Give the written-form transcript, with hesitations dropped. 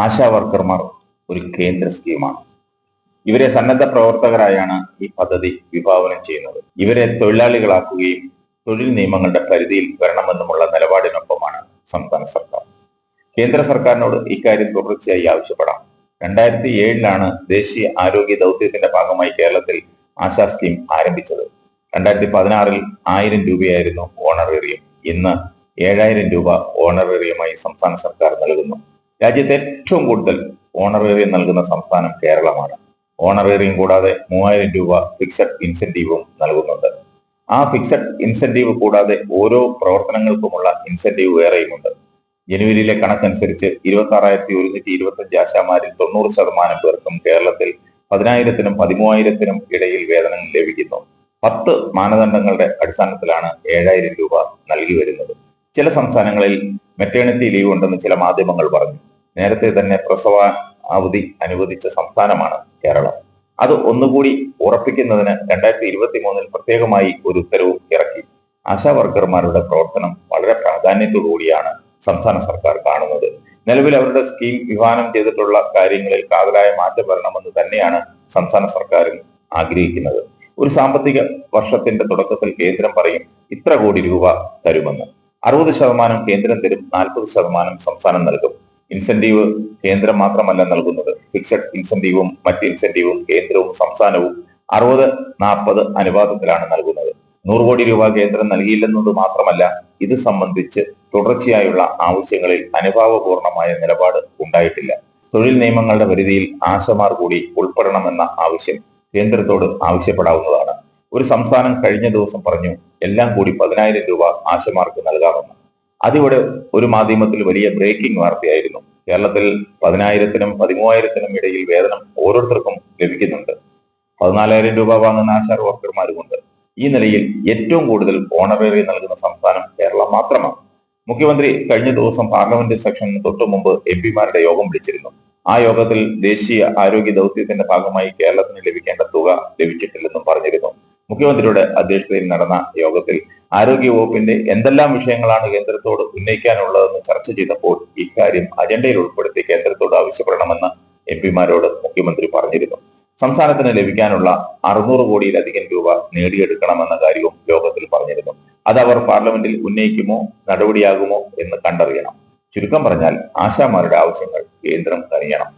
ആശാ വർക്കർമാർ ഒരു കേന്ദ്ര സ്കീമാണ്. ഇവരെ സന്നദ്ധ പ്രവർത്തകരായാണ് ഈ പദ്ധതി വിഭാവനം ചെയ്യുന്നത്. ഇവരെ തൊഴിലാളികളാക്കുകയും തൊഴിൽ നിയമങ്ങളുടെ പരിധിയിൽ വരണമെന്നുമുള്ള നിലപാടിനൊപ്പമാണ് സംസ്ഥാന സർക്കാർ. കേന്ദ്ര സർക്കാരിനോട് ഇക്കാര്യം തുടർച്ചയായി ആവശ്യപ്പെടാം. 2007 ദേശീയ ആരോഗ്യ ദൗത്യത്തിന്റെ ഭാഗമായി കേരളത്തിൽ ആശാ സ്കീം ആരംഭിച്ചത്. 2016 1000 രൂപയായിരുന്നു ഓണറേറിയം. ഇന്ന് 7000 രൂപ ഓണറേറിയമായി സംസ്ഥാന സർക്കാർ നൽകുന്നു. രാജ്യത്തെ ഏറ്റവും കൂടുതൽ ഓണറേറിയം നൽകുന്ന സംസ്ഥാനം കേരളമാണ്. ഓണറേറിയം കൂടാതെ 3000 രൂപ ഫിക്സഡ് ഇൻസെന്റീവും നൽകുന്നുണ്ട്. ആ ഫിക്സഡ് ഇൻസെന്റീവ് കൂടാതെ ഓരോ പ്രവർത്തനങ്ങൾക്കുമുള്ള ഇൻസെന്റീവ് വേറെയുമുണ്ട്. ജനുവരിയിലെ കണക്കനുസരിച്ച് 26,125 ആശാമാരിൽ 90% പേർക്കും കേരളത്തിൽ 10,000-നും 13,000-നും ഇടയിൽ വേതനം ലഭിക്കുന്നു. 10 മാനദണ്ഡങ്ങളുടെ അടിസ്ഥാനത്തിലാണ് 7000 രൂപ നൽകി വരുന്നത്. ചില സംസ്ഥാനങ്ങളിൽ മെറ്റേണിറ്റി ലീവ് ഉണ്ടെന്ന് ചില മാധ്യമങ്ങൾ പറഞ്ഞു. നേരത്തെ തന്നെ പ്രസവ അവധി അനുവദിച്ച സംസ്ഥാനമാണ് കേരളം. അത് ഒന്നുകൂടി ഉറപ്പിക്കുന്നതിന് 2023 പ്രത്യേകമായി ഒരു ഉത്തരവും ഇറക്കി. ആശാ വർക്കർമാരുടെ പ്രവർത്തനം വളരെ പ്രാധാന്യത്തോടുകൂടിയാണ് സംസ്ഥാന സർക്കാർ കാണുന്നത്. നിലവിൽ അവരുടെ സ്കീം വിഭാവനം ചെയ്തിട്ടുള്ള കാര്യങ്ങളിൽ കാതലായ മാറ്റം വരണമെന്ന് തന്നെയാണ് സംസ്ഥാന സർക്കാരും ആഗ്രഹിക്കുന്നത്. ഒരു സാമ്പത്തിക വർഷത്തിന്റെ തുടക്കത്തിൽ കേന്ദ്രം പറയും ഇത്ര കോടി രൂപ തരുമെന്ന്. 60% കേന്ദ്രം തരും, 40% സംസ്ഥാനം നൽകും. ഇൻസെന്റീവ് കേന്ദ്രം മാത്രമല്ല നൽകുന്നത്. ഫിക്സഡ് ഇൻസെന്റീവും മറ്റ് ഇൻസെന്റീവും കേന്ദ്രവും സംസ്ഥാനവും 60-40 അനുപാതത്തിലാണ് നൽകുന്നത്. 100 കോടി രൂപ കേന്ദ്രം നൽകിയില്ലെന്നത് മാത്രമല്ല, ഇത് സംബന്ധിച്ച് തുടർച്ചയായുള്ള ആവശ്യങ്ങളിൽ അനുഭാവപൂർണമായ നിലപാട് ഉണ്ടായിട്ടില്ല. തൊഴിൽ നിയമങ്ങളുടെ പരിധിയിൽ ആശമാർ കൂടി ഉൾപ്പെടണമെന്ന ആവശ്യം കേന്ദ്രത്തോട് ആവശ്യപ്പെടാവുന്നതാണ്. ഒരു സംസ്ഥാനം കഴിഞ്ഞ ദിവസം പറഞ്ഞു എല്ലാം കൂടി 10,000 രൂപ ആശമാർക്ക് നൽകാമെന്ന്. അതിവിടെ ഒരു മാധ്യമത്തിൽ വലിയ ബ്രേക്കിംഗ് വാർത്തയായിരുന്നു. കേരളത്തിൽ 10,000-നും 13,000-നും ഇടയിൽ വേതനം ഓരോരുത്തർക്കും ലഭിക്കുന്നുണ്ട്. 14,000 രൂപ വാങ്ങുന്ന ആശാ വർക്കർമാരുമുണ്ട്. ഈ നിലയിൽ ഏറ്റവും കൂടുതൽ ഓണറേറിയം നൽകുന്ന സംസ്ഥാനം കേരളം മാത്രമാണ്. മുഖ്യമന്ത്രി കഴിഞ്ഞ ദിവസം പാർലമെന്റ് സെക്ഷന് തൊട്ടു മുമ്പ് എംപിമാരുടെ യോഗം വിളിച്ചിരുന്നു. ആ യോഗത്തിൽ ദേശീയ ആരോഗ്യ ദൗത്യത്തിന്റെ ഭാഗമായി കേരളത്തിന് ലഭിക്കേണ്ട തുക ലഭിച്ചിട്ടില്ലെന്നും പറഞ്ഞിരുന്നു. മുഖ്യമന്ത്രിയുടെ അധ്യക്ഷതയിൽ നടന്ന യോഗത്തിൽ ആരോഗ്യ വകുപ്പിന്റെ എന്തെല്ലാം വിഷയങ്ങളാണ് കേന്ദ്രത്തോട് ഉന്നയിക്കാനുള്ളതെന്ന് ചർച്ച ചെയ്തപ്പോൾ ഇക്കാര്യം അജണ്ടയിൽ ഉൾപ്പെടുത്തി കേന്ദ്രത്തോട് ആവശ്യപ്പെടണമെന്ന് എംപിമാരോട് മുഖ്യമന്ത്രി പറഞ്ഞിരുന്നു. സംസ്ഥാനത്തിന് ലഭിക്കാനുള്ള 600 കോടിയിലധികം രൂപ നേടിയെടുക്കണമെന്ന കാര്യവും യോഗത്തിൽ പറഞ്ഞിരുന്നു. അത് അവർ പാർലമെന്റിൽ ഉന്നയിക്കുമോ, നടപടിയാകുമോ എന്ന് കണ്ടറിയണം. ചുരുക്കം പറഞ്ഞാൽ ആശാമാരുടെ ആവശ്യങ്ങൾ കേന്ദ്രം അറിയണം.